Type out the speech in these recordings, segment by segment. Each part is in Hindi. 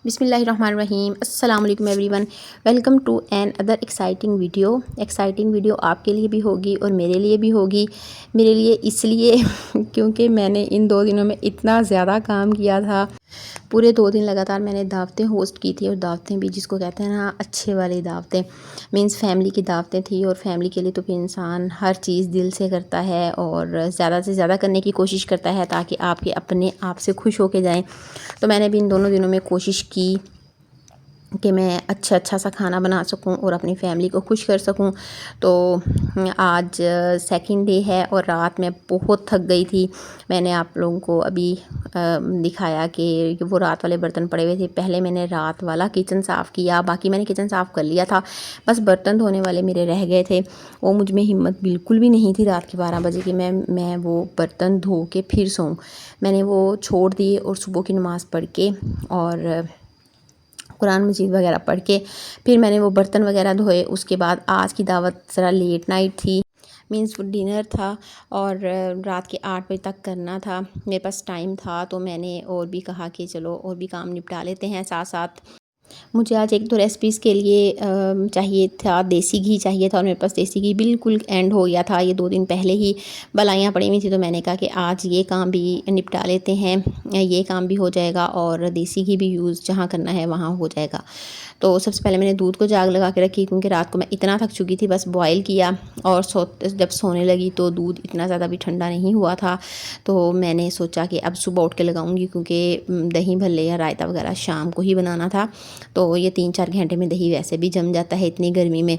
बिस्मिल्लाहिर्रहमानिर्रहीम अस्सलाम वालेकुम everyone. Welcome to another exciting video आपके लिए भी होगी और मेरे लिए भी होगी। मेरे लिए इसलिए क्योंकि मैंने इन 2 दिनों में इतना ज़्यादा काम किया था। पूरे 2 दिन लगातार मैंने दावतें होस्ट की थी और दावतें भी जिसको कहते हैं ना अच्छे वाली दावतें, मीन्स फैमिली की दावतें थी। और फैमिली के लिए तो फिर इंसान हर चीज़ दिल से करता है और ज़्यादा से ज़्यादा करने की कोशिश करता है ताकि आपके अपने आप से खुश होके जाएं। तो मैंने भी इन दोनों दिनों में कोशिश की कि मैं अच्छा सा खाना बना सकूं और अपनी फैमिली को खुश कर सकूं। तो आज सेकंड डे है और रात में बहुत थक गई थी। मैंने आप लोगों को अभी दिखाया कि वो रात वाले बर्तन पड़े हुए थे। पहले मैंने रात वाला किचन साफ़ किया, बाकी मैंने किचन साफ़ कर लिया था, बस बर्तन धोने वाले मेरे रह गए थे। वो मुझ में हिम्मत बिल्कुल भी नहीं थी रात के 12 बजे कि मैं वो बर्तन धो के फिर सोऊं। मैंने वो छोड़ दिए और सुबह की नमाज़ पढ़ के और कुरान मजीद वगैरह पढ़ के फिर मैंने वो बर्तन वगैरह धोए। उसके बाद आज की दावत ज़रा लेट नाइट थी, मीन्स वो डिनर था और रात के 8 बजे तक करना था। मेरे पास टाइम था तो मैंने और भी कहा कि चलो और भी काम निपटा लेते हैं साथ साथ। मुझे आज एक दो रेसिपीज़ के लिए चाहिए था, देसी घी चाहिए था और मेरे पास देसी घी बिल्कुल एंड हो गया था। ये 2 दिन पहले ही बलाइयाँ पड़ी हुई थी तो मैंने कहा कि आज ये काम भी निपटा लेते हैं, ये काम भी हो जाएगा और देसी घी भी यूज़ जहाँ करना है वहाँ हो जाएगा। तो सबसे पहले मैंने दूध को जाग लगा के रखी क्योंकि रात को मैं इतना थक चुकी थी, बस बॉयल किया और जब सोने लगी तो दूध इतना ज़्यादा भी ठंडा नहीं हुआ था। तो मैंने सोचा कि अब सुबह उठ के लगाऊंगी क्योंकि दही भल्ले या रायता वगैरह शाम को ही बनाना था। तो ये 3-4 घंटे में दही वैसे भी जम जाता है इतनी गर्मी में।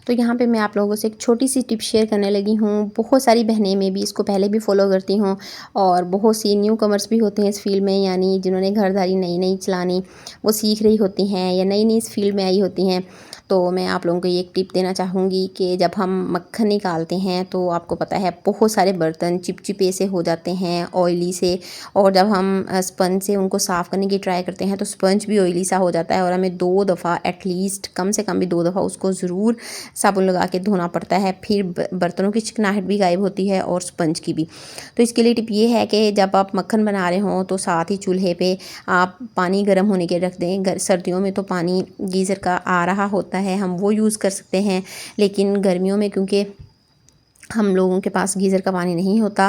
तो यहाँ पे मैं आप लोगों से एक छोटी सी टिप शेयर करने लगी हूँ। बहुत सारी बहनें में भी इसको पहले भी फॉलो करती हूँ और बहुत सी न्यू कमर्स भी होती हैं इस फील्ड में, यानी जिन्होंने घरदारी नई नई चलानी वो सीख रही होती हैं या नई नई इस फील्ड में आई होती हैं। तो मैं आप लोगों को ये एक टिप देना चाहूँगी कि जब हम मक्खन निकालते हैं तो आपको पता है बहुत सारे बर्तन चिपचिपे से हो जाते हैं ऑयली से, और जब हम स्पंज से उनको साफ़ करने की ट्राई करते हैं तो स्पंज भी ऑयली सा हो जाता है और हमें 2 दफ़ा एटलीस्ट, कम से कम भी 2 दफ़ा उसको ज़रूर साबुन लगा के धोना पड़ता है। फिर बर्तनों की चिकनाहट भी गायब होती है और स्पंज की भी। तो इसके लिए टिप ये है कि जब आप मक्खन बना रहे हों तो साथ ही चूल्हे पे आप पानी गर्म होने के रख दें। सर्दियों में तो पानी गीज़र का आ रहा होता है, हम वो यूज़ कर सकते हैं, लेकिन गर्मियों में क्योंकि हम लोगों के पास गीज़र का पानी नहीं होता,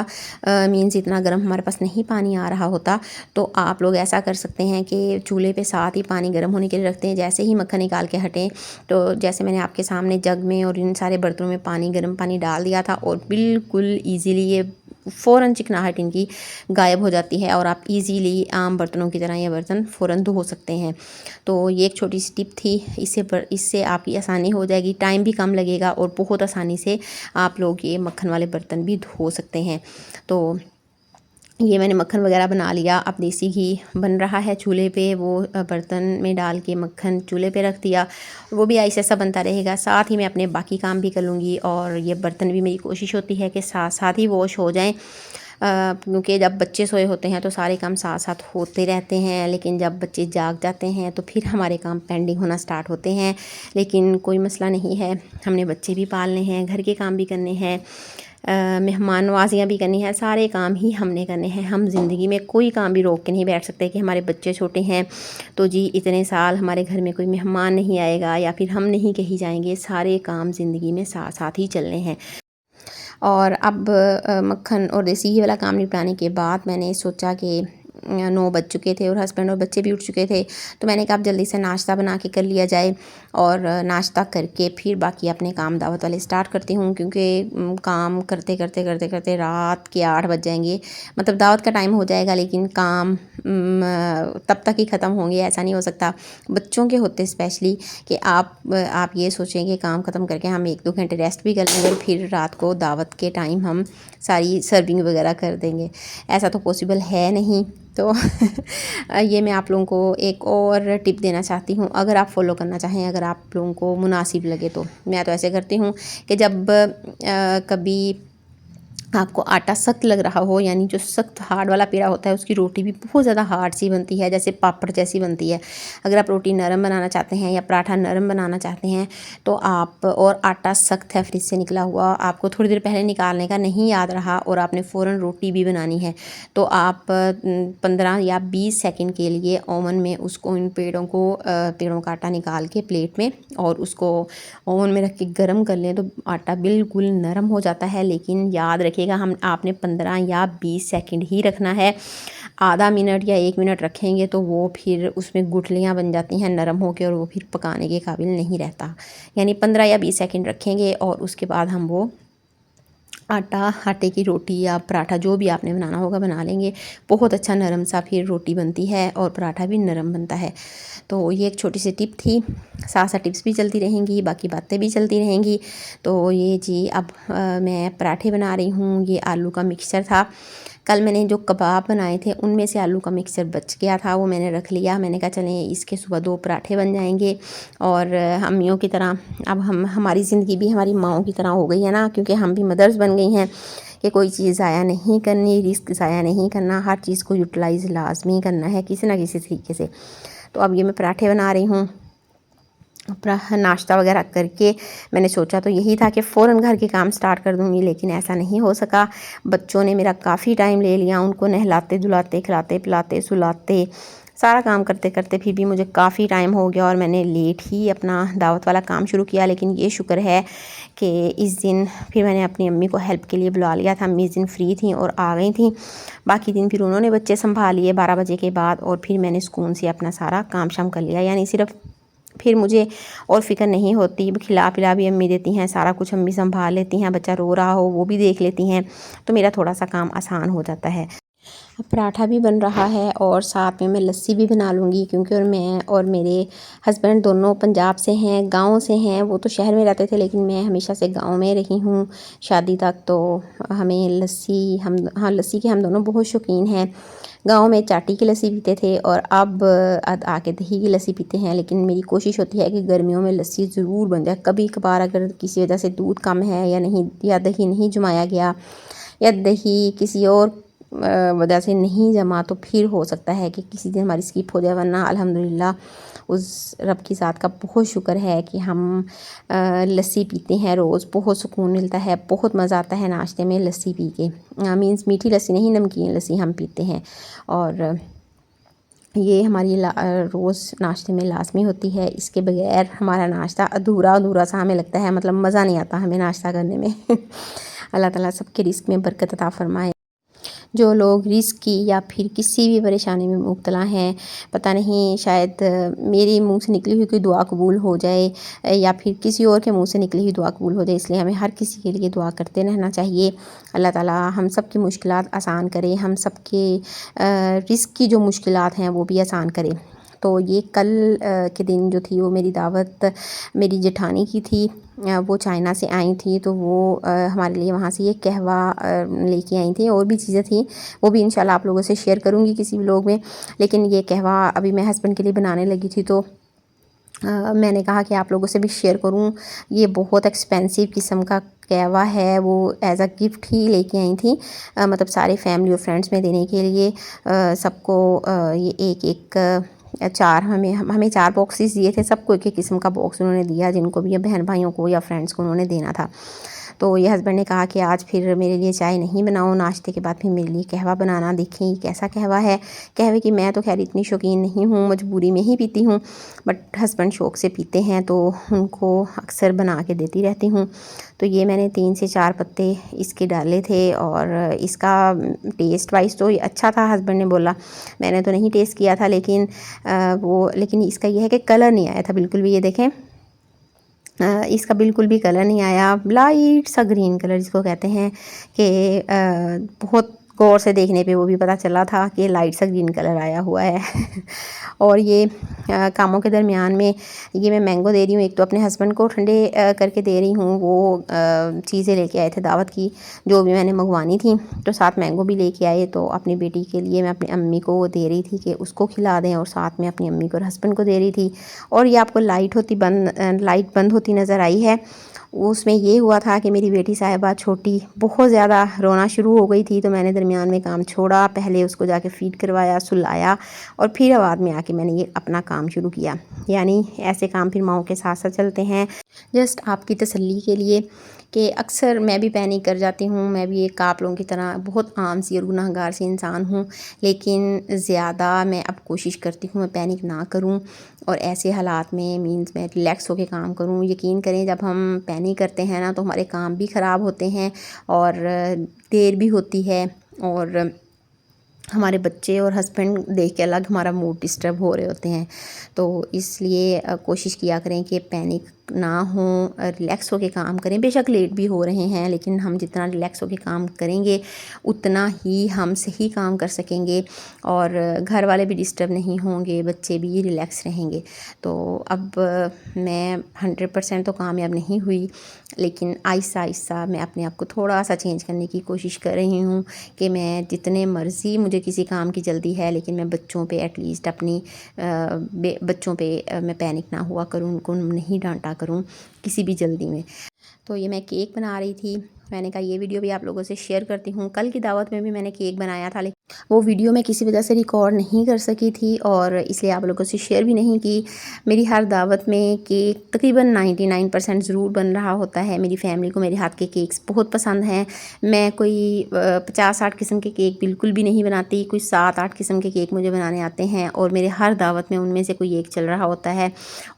मीन्स इतना गर्म हमारे पास नहीं पानी आ रहा होता, तो आप लोग ऐसा कर सकते हैं कि चूल्हे पे साथ ही पानी गर्म होने के लिए रखते हैं। जैसे ही मक्खन निकाल के हटें तो जैसे मैंने आपके सामने जग में और इन सारे बर्तनों में गर्म पानी डाल दिया था और बिल्कुल ईज़िली ये फ़ौरन चिकनाहट इनकी गायब हो जाती है और आप इजीली आम बर्तनों की तरह ये बर्तन फ़ौरन धो सकते हैं। तो ये एक छोटी सी टिप थी, इससे आपकी आसानी हो जाएगी, टाइम भी कम लगेगा और बहुत आसानी से आप लोग ये मक्खन वाले बर्तन भी धो सकते हैं। तो ये मैंने मक्खन वगैरह बना लिया। अब देसी घी बन रहा है चूल्हे पे, वो बर्तन में डाल के मक्खन चूल्हे पे रख दिया, वो भी ऐसा ऐसा बनता रहेगा। साथ ही मैं अपने बाकी काम भी कर लूँगी और ये बर्तन भी मेरी कोशिश होती है कि साथ साथ ही वॉश हो जाएं, क्योंकि जब बच्चे सोए होते हैं तो सारे काम साथ साथ होते रहते हैं, लेकिन जब बच्चे जाग जाते हैं तो फिर हमारे काम पेंडिंग होना स्टार्ट होते हैं। लेकिन कोई मसला नहीं है, हमने बच्चे भी पालने हैं, घर के काम भी करने हैं, मेहमान नवाजियाँ भी करनी है, सारे काम ही हमने करने हैं। हम ज़िंदगी में कोई काम भी रोक के नहीं बैठ सकते कि हमारे बच्चे छोटे हैं तो जी इतने साल हमारे घर में कोई मेहमान नहीं आएगा या फिर हम नहीं कहीं जाएंगे। सारे काम ज़िंदगी में साथ साथ ही चलने हैं। और अब मक्खन और देसी घी वाला काम निपटाने के बाद मैंने सोचा कि 9 बज चुके थे और हस्बैंड और बच्चे भी उठ चुके थे, तो मैंने कहा अब जल्दी से नाश्ता बना के कर लिया जाए और नाश्ता करके फिर बाकी अपने काम दावत वाले स्टार्ट करती हूँ, क्योंकि काम करते करते करते करते रात के 8 बज जाएंगे। मतलब दावत का टाइम हो जाएगा लेकिन काम तब तक ही ख़त्म होंगे, ऐसा नहीं हो सकता। बच्चों के होते स्पेशली कि आप ये सोचें कि काम ख़त्म करके हम 1-2 घंटे रेस्ट भी कर लेंगे, फिर रात को दावत के टाइम हम सारी सर्विंग वगैरह कर देंगे, ऐसा तो पॉसिबल है नहीं। तो ये मैं आप लोगों को एक और टिप देना चाहती हूँ, अगर आप फॉलो करना चाहें, अगर आप लोगों को मुनासिब लगे तो। मैं तो ऐसे करती हूँ कि जब कभी आपको आटा सख्त लग रहा हो, यानी जो सख्त हार्ड वाला पेड़ा होता है उसकी रोटी भी बहुत ज़्यादा हार्ड सी बनती है, जैसे पापड़ जैसी बनती है। अगर आप रोटी नरम बनाना चाहते हैं या पराठा नरम बनाना चाहते हैं तो आप, और आटा सख्त है फ्रिज से निकला हुआ, आपको थोड़ी देर पहले निकालने का नहीं याद रहा और आपने फ़ौरन रोटी भी बनानी है, तो आप 15 या 20 सेकंड के लिए ओवन में उसको, इन पेड़ों का आटा निकाल के प्लेट में और उसको ओवन में रख के गर्म कर लें तो आटा बिल्कुल नरम हो जाता है। लेकिन याद रखिएगा, आपने 15 या 20 सेकंड ही रखना है। आधा मिनट या 1 मिनट रखेंगे तो वो फिर उसमें गुठलियाँ बन जाती हैं नरम होकर, और वो फिर पकाने के काबिल नहीं रहता। यानी 15 या 20 सेकंड रखेंगे और उसके बाद हम वो आटे की रोटी या पराठा जो भी आपने बनाना होगा बना लेंगे। बहुत अच्छा नरम सा फिर रोटी बनती है और पराठा भी नरम बनता है। तो ये एक छोटी सी टिप थी, साथ साथ टिप्स भी चलती रहेंगी, बाकी बातें भी चलती रहेंगी। तो ये जी, अब मैं पराठे बना रही हूँ। ये आलू का मिक्सचर था, कल मैंने जो कबाब बनाए थे उनमें से आलू का मिक्सचर बच गया था, वो मैंने रख लिया। मैंने कहा चलें इसके सुबह 2 पराठे बन जाएंगे। और अम्मियों की तरह अब हमारी ज़िंदगी भी हमारी माँओं की तरह हो गई है ना, क्योंकि हम भी मदर्स बन गई हैं कि कोई चीज़ ज़ाया नहीं करनी, रिस्क ज़ाया नहीं करना, हर चीज़ को यूटिलाइज़ लाजमी करना है किसी ना किसी तरीके से। तो अब ये मैं पराठे बना रही हूँ। नाश्ता वगैरह करके मैंने सोचा तो यही था कि फ़ौरन घर के काम स्टार्ट कर दूँगी, लेकिन ऐसा नहीं हो सका। बच्चों ने मेरा काफ़ी टाइम ले लिया, उनको नहलाते धुलाते, खिलाते पिलाते, सुलाते, सारा काम करते करते फिर भी मुझे काफ़ी टाइम हो गया और मैंने लेट ही अपना दावत वाला काम शुरू किया। लेकिन ये शुक्र है कि इस दिन फिर मैंने अपनी अम्मी को हेल्प के लिए बुला लिया था। अम्मी इस दिन फ्री थी और आ गई थी। बाकी दिन फिर उन्होंने बच्चे संभाल लिए 12 बजे के बाद, और फिर मैंने सुकून से अपना सारा काम शाम कर लिया। यानी सिर्फ फिर मुझे और फ़िक्र नहीं होती, खिला पिला भी अम्मी देती हैं, सारा कुछ अम्मी संभाल लेती हैं, बच्चा रो रहा हो वो भी देख लेती हैं, तो मेरा थोड़ा सा काम आसान हो जाता है। पराठा भी बन रहा है और साथ में मैं लस्सी भी बना लूँगी, क्योंकि और मैं और मेरे हस्बैंड दोनों पंजाब से हैं, गांव से हैं। वो तो शहर में रहते थे लेकिन मैं हमेशा से गांव में रही हूँ शादी तक। तो हमें लस्सी के हम दोनों बहुत शौकीन हैं। गांव में चाटी की लस्सी पीते थे और अब आके दही की लस्सी पीते हैं। लेकिन मेरी कोशिश होती है कि गर्मियों में लस्सी ज़रूर बन जाए। कभी कभार अगर किसी वजह से दूध कम है या नहीं, या दही नहीं जमाया गया, या दही किसी और वजह से नहीं जमा, तो फिर हो सकता है कि किसी दिन हमारी स्किप हो जाए। वरना अल्हम्दुलिल्लाह उस रब की ज़ात का बहुत शुक्र है कि हम लस्सी पीते हैं रोज़। बहुत सुकून मिलता है, बहुत मज़ा आता है नाश्ते में लस्सी पी के। मीन्स मीठी लस्सी नहीं, नमकीन लस्सी हम पीते हैं। और ये हमारी रोज़ नाश्ते में लाज़मी होती है। इसके बगैर हमारा नाश्ता अधूरा अधूरा सा हमें लगता है, मतलब मज़ा नहीं आता हमें नाश्ता करने में। अल्लाह ताला सबके रिस्क में बरकत अता फ़रमाए। जो लोग रिस्क की या फिर किसी भी परेशानी में मुब्तला हैं, पता नहीं शायद मेरे मुंह से निकली हुई कोई दुआ कबूल हो जाए या फिर किसी और के मुंह से निकली हुई दुआ कबूल हो जाए, इसलिए हमें हर किसी के लिए दुआ करते रहना चाहिए। अल्लाह ताला हम सब की मुश्किलात आसान करे, हम सब के रिस्क की जो मुश्किलात हैं वो भी आसान करे। तो ये कल के दिन जो थी वो मेरी दावत मेरी जेठानी की थी। वो चाइना से आई थी, तो वो हमारे लिए वहाँ से ये कहवा लेके आई थी। और भी चीज़ें थी, वो भी इंशाल्लाह आप लोगों से शेयर करूँगी किसी व्लॉग में। लेकिन ये कहवा अभी मैं हस्बैंड के लिए बनाने लगी थी, तो मैंने कहा कि आप लोगों से भी शेयर करूं। ये बहुत एक्सपेंसिव किस्म का कहवा है, वो एज अ गिफ्ट ही लेके आई थी, मतलब सारे फैमिली और फ्रेंड्स में देने के लिए। सबको ये एक एक हमें 4 बॉक्सेस दिए थे, सबको एक एक किस्म का बॉक्स उन्होंने दिया, जिनको भी बहन भाइयों को या फ्रेंड्स को उन्होंने देना था। तो ये हस्बैंड ने कहा कि आज फिर मेरे लिए चाय नहीं बनाओ, नाश्ते के बाद फिर मेरे लिए कहवा बनाना। देखें ये कैसा कहवा है। कहवे की मैं तो खैर इतनी शौकीन नहीं हूँ, मजबूरी में ही पीती हूँ, बट हस्बैंड शौक़ से पीते हैं तो उनको अक्सर बना के देती रहती हूँ। तो ये मैंने 3 से 4 पत्ते इसके डाले थे और इसका टेस्ट वाइज तो अच्छा था, हस्बैंड ने बोला। मैंने तो नहीं टेस्ट किया था, लेकिन लेकिन इसका ये है कि कलर नहीं आया था बिल्कुल भी। ये देखें इसका बिल्कुल भी कलर नहीं आया, लाइट सा ग्रीन कलर जिसको कहते हैं, कि बहुत गौर से देखने पे वो भी पता चला था कि लाइट सा ग्रीन कलर आया हुआ है। और ये कामों के दरमियान में ये मैं मैंगो दे रही हूँ। एक तो अपने हस्बैंड को ठंडे करके दे रही हूँ, वो चीज़ें लेके आए थे दावत की जो भी मैंने मंगवानी थी, तो साथ मैंगो भी लेके आए। तो अपनी बेटी के लिए मैं अपनी अम्मी को वो दे रही थी कि उसको खिला दें, और साथ में अपनी अम्मी को और हस्बैंड को दे रही थी। और ये आपको लाइट बंद होती नज़र आई है। उसमें ये हुआ था कि मेरी बेटी साहिबा छोटी बहुत ज़्यादा रोना शुरू हो गई थी, तो मैंने दरमियान में काम छोड़ा, पहले उसको जाके फ़ीड करवाया, सुलाया और फिर बाद में आके मैंने ये अपना काम शुरू किया। यानी ऐसे काम फिर माँओं के साथ साथ चलते हैं। जस्ट आपकी तसल्ली के लिए कि अक्सर मैं भी पैनिक कर जाती हूँ, मैं भी एक आप लोगों की तरह बहुत आम सी और गुनहगार सी इंसान हूँ, लेकिन ज़्यादा मैं अब कोशिश करती हूँ मैं पैनिक ना करूँ और ऐसे हालात में मीन्स मैं रिलैक्स होकर काम करूँ। यकीन करें जब हम पैनिक करते हैं ना तो हमारे काम भी ख़राब होते हैं और देर भी होती है और हमारे बच्चे और हस्बैंड देख के अलग हमारा मूड डिस्टर्ब हो रहे होते हैं। तो इसलिए कोशिश किया करें कि पैनिक ना हो, रिलैक्स होके काम करें। बेशक लेट भी हो रहे हैं लेकिन हम जितना रिलैक्स होके काम करेंगे उतना ही हम सही काम कर सकेंगे और घर वाले भी डिस्टर्ब नहीं होंगे, बच्चे भी रिलैक्स रहेंगे। तो अब मैं 100% तो कामयाब नहीं हुई, लेकिन आहिस्ता आहिस्ता मैं अपने आप को थोड़ा सा चेंज करने की कोशिश कर रही हूँ कि मैं जितने मर्ज़ी मुझे किसी काम की जल्दी है लेकिन मैं बच्चों पे एटलीस्ट अपनी बच्चों पे मैं पैनिक ना हुआ करूँ, उनको नहीं डांटा करूँ किसी भी जल्दी में। तो ये मैं केक बना रही थी, मैंने कहा ये वीडियो भी आप लोगों से शेयर करती हूँ। कल की दावत में भी मैंने केक बनाया था लेकिन वो वीडियो मैं किसी वजह से रिकॉर्ड नहीं कर सकी थी और इसलिए आप लोगों से शेयर भी नहीं की। मेरी हर दावत में केक तकरीबन 99% ज़रूर बन रहा होता है। मेरी फैमिली को मेरे हाथ के केक्स बहुत पसंद हैं। मैं कोई 50-60 किस्म के केक बिल्कुल भी नहीं बनाती, कोई 7-8 किस्म के केक मुझे बनाने आते हैं और मेरे हर दावत में उनमें से कोई एक चल रहा होता है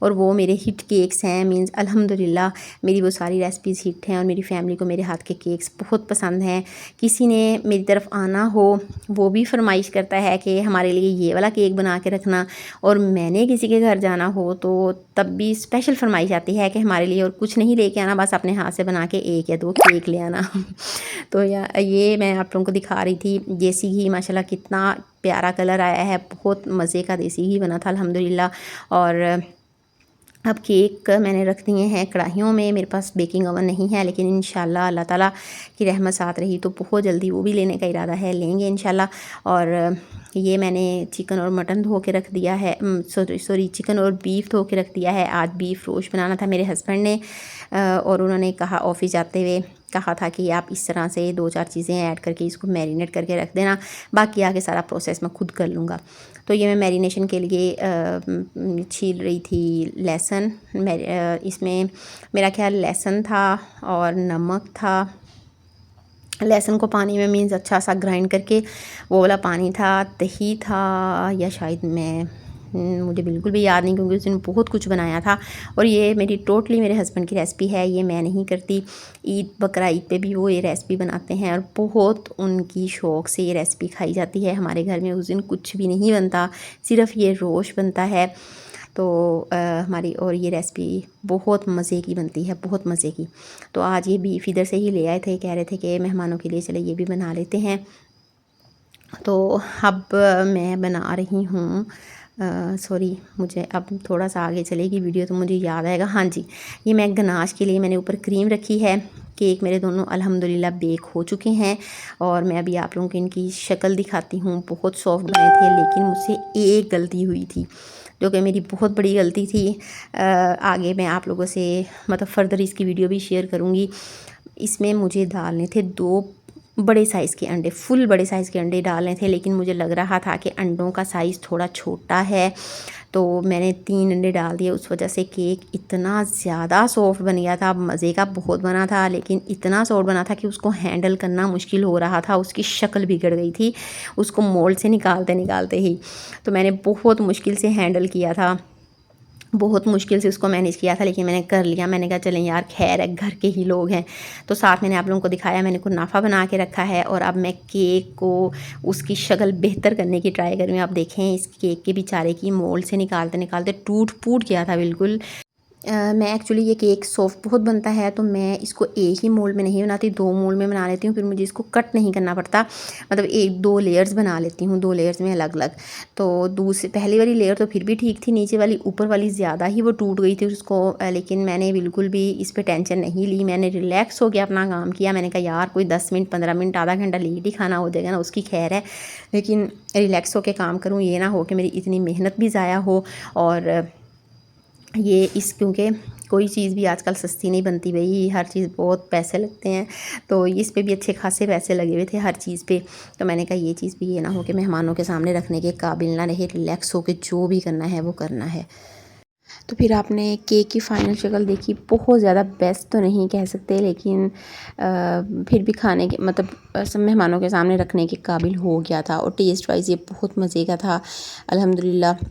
और वो मेरे हिट केक्स हैं। मीन्स अल्हम्दुलिल्लाह मेरी वो सारी रेसिपीज़ हिट हैं और मेरी फैमिली को मेरे हाथ के केक्स बहुत पसंद हैं। किसी ने मेरी तरफ आना हो वो भी फरमाइश करता है कि हमारे लिए ये वाला केक बना के रखना, और मैंने किसी के घर जाना हो तो तब भी स्पेशल फरमाइश आती है कि हमारे लिए और कुछ नहीं लेके आना, बस अपने हाथ से बना के 1 या 2 केक ले आना। तो ये मैं आप लोगों को दिखा रही थी। देसी घी माशाल्लाह कितना प्यारा कलर आया है, बहुत मज़े का देसी घी बना था अल्हम्दुलिल्लाह। और अब केक मैंने रख दिए हैं कढ़ाइयों में। मेरे पास बेकिंग ओवन नहीं है लेकिन इंशाल्लाह अल्लाह ताला की रहमत साथ रही तो बहुत जल्दी वो भी लेने का इरादा है, लेंगे इंशाल्लाह। और ये मैंने चिकन और मटन धो के रख दिया है, सॉरी चिकन और बीफ धो के रख दिया है। आज बीफ रोस्ट बनाना था मेरे हस्बैंड ने और उन्होंने कहा ऑफ़िस जाते हुए कहा था कि आप इस तरह से 2-4 चीज़ें ऐड करके इसको मैरिनेट करके रख देना, बाकी आगे सारा प्रोसेस मैं खुद कर लूँगा। तो ये मैं मैरिनेशन के लिए छील रही थी लहसुन। इसमें मेरा ख्याल लहसुन था और नमक था। लहसुन को पानी में मीन्स अच्छा सा ग्राइंड करके वो वाला पानी था, दही था या शायद मुझे बिल्कुल भी याद नहीं क्योंकि उस दिन बहुत कुछ बनाया था। और ये मेरी टोटली मेरे हस्बैंड की रेसिपी है, ये मैं नहीं करती। ईद बकरा ईद पे भी वो ये रेसिपी बनाते हैं और बहुत उनकी शौक़ से ये रेसिपी खाई जाती है। हमारे घर में उस दिन कुछ भी नहीं बनता, सिर्फ़ ये रोस्ट बनता है। तो हमारी और ये रेसिपी बहुत मज़े की बनती है, बहुत मज़े की। तो आज ये बीफ इधर से ही ले आए थे, कह रहे थे कि मेहमानों के लिए चले ये भी बना लेते हैं। तो अब मैं बना रही हूँ सॉरी मुझे अब थोड़ा सा आगे चलेगी वीडियो तो मुझे याद आएगा। हाँ जी, ये मैं गनाश के लिए मैंने ऊपर क्रीम रखी है। केक मेरे दोनों अल्हम्दुलिल्लाह बेक हो चुके हैं और मैं अभी आप लोगों को इनकी शक्ल दिखाती हूँ। बहुत सॉफ्ट बने थे लेकिन मुझसे एक गलती हुई थी जो कि मेरी बहुत बड़ी गलती थी। आगे मैं आप लोगों से मतलब फ़र्दर इसकी वीडियो भी शेयर करूँगी। इसमें मुझे डालने थे 2 बड़े साइज़ के अंडे, फुल बड़े साइज़ के अंडे डालने थे, लेकिन मुझे लग रहा था कि अंडों का साइज़ थोड़ा छोटा है तो मैंने 3 अंडे डाल दिए। उस वजह से केक इतना ज़्यादा सॉफ्ट बन गया था, मज़े का बहुत बना था लेकिन इतना सॉफ्ट बना था कि उसको हैंडल करना मुश्किल हो रहा था। उसकी शक्ल बिगड़ गई थी उसको मोल्ड से निकालते निकालते ही। तो मैंने बहुत मुश्किल से हैंडल किया था, बहुत मुश्किल से उसको मैनेज किया था लेकिन मैंने कर लिया। मैंने कहा चलें यार खैर है, घर के ही लोग हैं। तो साथ मैंने आप लोगों को दिखाया, मैंने कुनाफा बना के रखा है और अब मैं केक को उसकी शक्ल बेहतर करने की ट्राई कर रही हूँ। आप देखें इस केक के बेचारे की मोल्ड से निकालते निकालते टूट फूट गया था बिल्कुल। मैं एक्चुअली ये केक सॉफ्ट बहुत बनता है तो मैं इसको एक ही मोल्ड में नहीं बनाती, 2 मोल्ड में बना लेती हूँ। फिर मुझे इसको कट नहीं करना पड़ता, मतलब 1-2 लेयर्स बना लेती हूँ, 2 लेयर्स में अलग अलग। तो दूसरी पहली वाली लेयर तो फिर भी ठीक थी, नीचे वाली ऊपर वाली ज़्यादा ही वो टूट गई थी उसको। लेकिन मैंने बिल्कुल भी इस पर टेंशन नहीं ली, मैंने रिलैक्स हो गया अपना काम किया। मैंने कहा यार कोई 10 मिनट 15 मिनट आधा घंटा लेट ही खाना हो जाएगा ना, उसकी खैर है, लेकिन रिलैक्स होकर काम करूँ, ये ना हो कि मेरी इतनी मेहनत भी ज़ाया हो। और ये क्योंकि कोई चीज़ भी आजकल सस्ती नहीं बनती भाई, हर चीज़ बहुत पैसे लगते हैं। तो इस पे भी अच्छे खासे पैसे लगे हुए थे हर चीज़ पे। तो मैंने कहा ये चीज़ भी ये ना हो कि मेहमानों के सामने रखने के काबिल ना रहे, रिलैक्स हो के जो भी करना है वो करना है। तो फिर आपने केक की फ़ाइनल शक्ल देखी। बहुत ज़्यादा बेस्ट तो नहीं कह सकते, लेकिन फिर भी खाने के मतलब सब मेहमानों के सामने रखने के काबिल हो गया था। और टेस्ट वाइज़ ये बहुत मज़े का था अल्हम्दुलिल्लाह।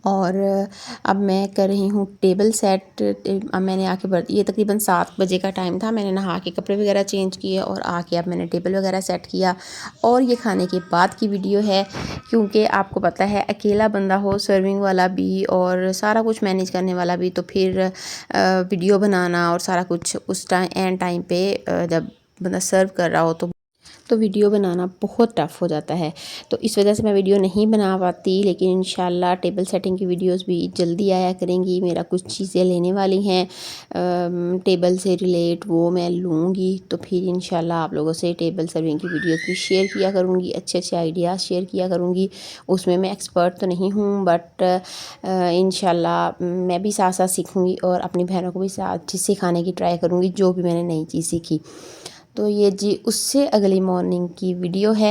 और अब मैं कर रही हूँ टेबल सेट। अब मैंने आके ये तकरीबन 7 बजे का टाइम था। मैंने नहा के कपड़े वगैरह चेंज किए और आके अब मैंने टेबल वगैरह सेट किया। और ये खाने के बाद की वीडियो है, क्योंकि आपको पता है अकेला बंदा हो, सर्विंग वाला भी और सारा कुछ मैनेज करने वाला भी, तो फिर वीडियो बनाना और सारा कुछ उस एंड टाइम पे जब बंदा सर्व कर रहा हो तो वीडियो बनाना बहुत टफ़ हो जाता है। तो इस वजह से मैं वीडियो नहीं बना पाती, लेकिन इंशाल्लाह टेबल सेटिंग की वीडियोस भी जल्दी आया करेंगी। मेरा कुछ चीज़ें लेने वाली हैं टेबल से रिलेट, वो मैं लूँगी। तो फिर इंशाल्लाह आप लोगों से टेबल सर्विंग की वीडियोस भी शेयर किया करूँगी, अच्छे अच्छे आइडियाज़ शेयर किया करूँगी। उसमें मैं एक्सपर्ट तो नहीं हूँ, बट इंशाल्लाह मैं भी साथ साथ सीखूँगी और अपनी बहनों को भी साथ चीज़ सिखाने की ट्राई करूँगी, जो भी मैंने नई चीज़ सीखी। तो ये जी उससे अगली मॉर्निंग की वीडियो है,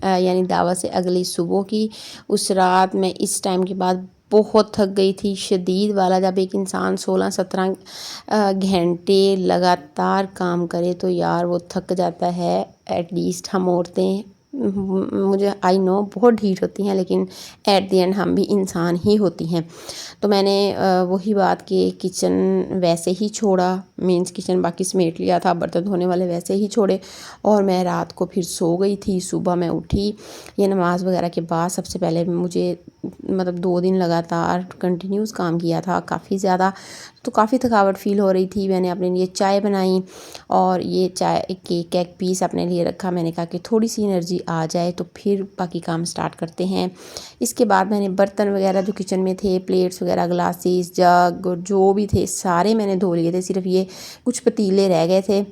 यानी दावत से अगली सुबह की। उस रात मैं इस टाइम के बाद बहुत थक गई थी, शदीद वाला। जब एक इंसान 16-17 घंटे लगातार काम करे तो यार वो थक जाता है। एटलीस्ट हम औरतें, मुझे आई नो बहुत ढीठ होती हैं, लेकिन एट द एंड हम भी इंसान ही होती हैं। तो मैंने वही बात कि किचन वैसे ही छोड़ा, मीन्स किचन बाकी समेट लिया था, बर्तन धोने वाले वैसे ही छोड़े और मैं रात को फिर सो गई थी। सुबह मैं उठी, ये नमाज़ वगैरह के बाद सबसे पहले मुझे मतलब 2 दिन लगातार कंटिन्यूस काम किया था काफ़ी ज़्यादा, तो काफ़ी थकावट फ़ील हो रही थी। मैंने अपने लिए चाय बनाई और ये चाय केक एक पीस अपने लिए रखा। मैंने कहा कि थोड़ी सी एनर्जी आ जाए तो फिर बाकी काम स्टार्ट करते हैं। इसके बाद मैंने बर्तन वगैरह जो किचन में थे, प्लेट्स वगैरह, ग्लासेस, जग जो भी थे सारे मैंने धो लिए थे। सिर्फ ये कुछ पतीले रह गए थे।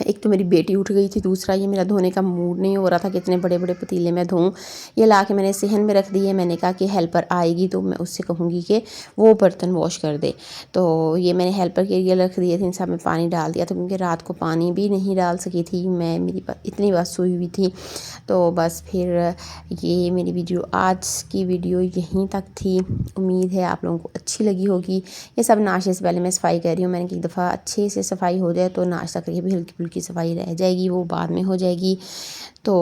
एक तो मेरी बेटी उठ गई थी, दूसरा ये मेरा धोने का मूड नहीं हो रहा था कि इतने बड़े बड़े पतीले मैं धोऊं। ये ला के मैंने सहन में रख दिए। मैंने कहा कि हेल्पर आएगी तो मैं उससे कहूँगी कि वो बर्तन वॉश कर दे। तो ये मैंने हेल्पर के लिए रख दिए थे। इन सब में पानी डाल दिया था, क्योंकि रात को पानी भी नहीं डाल सकी थी मैं, मेरी इतनी बात सोई हुई थी। तो बस फिर ये मेरी वीडियो, आज की वीडियो यहीं तक थी। उम्मीद है आप लोगों को अच्छी लगी होगी। ये सब नाश्ते से पहले मैं सफाई कर रही हूँ। मैंने कि एक दफ़ा अच्छे से सफाई हो जाए तो नाश्ता करके भी हल्की फुल्की सफाई रह जाएगी, वो बाद में हो जाएगी। तो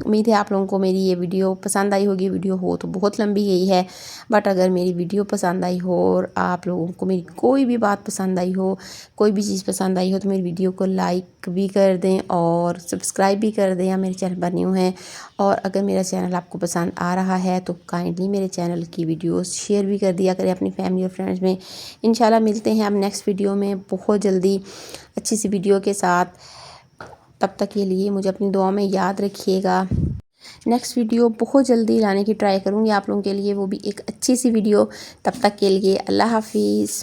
उम्मीद है आप लोगों को मेरी ये वीडियो पसंद आई होगी। वीडियो हो तो बहुत लंबी गई है, बट अगर मेरी वीडियो पसंद आई हो और आप लोगों को मेरी कोई भी बात पसंद आई हो, कोई भी चीज़ पसंद आई हो, तो मेरी वीडियो को लाइक भी कर दें और सब्सक्राइब भी कर दें, या मेरे चैनल पर न्यू हैं। और अगर मेरा चैनल आपको पसंद आ रहा है तो काइंडली मेरे चैनल की वीडियोस शेयर भी कर दिया करें अपनी फैमिली और फ्रेंड्स में। इंशाल्लाह मिलते हैं अब नेक्स्ट वीडियो में बहुत जल्दी अच्छी सी वीडियो के साथ। तब तक के लिए मुझे अपनी दुआ में याद रखिएगा। नेक्स्ट वीडियो बहुत जल्दी लाने की ट्राई करूँगी आप लोगों के लिए, वो भी एक अच्छी सी वीडियो। तब तक के लिए अल्लाह हाफिज़।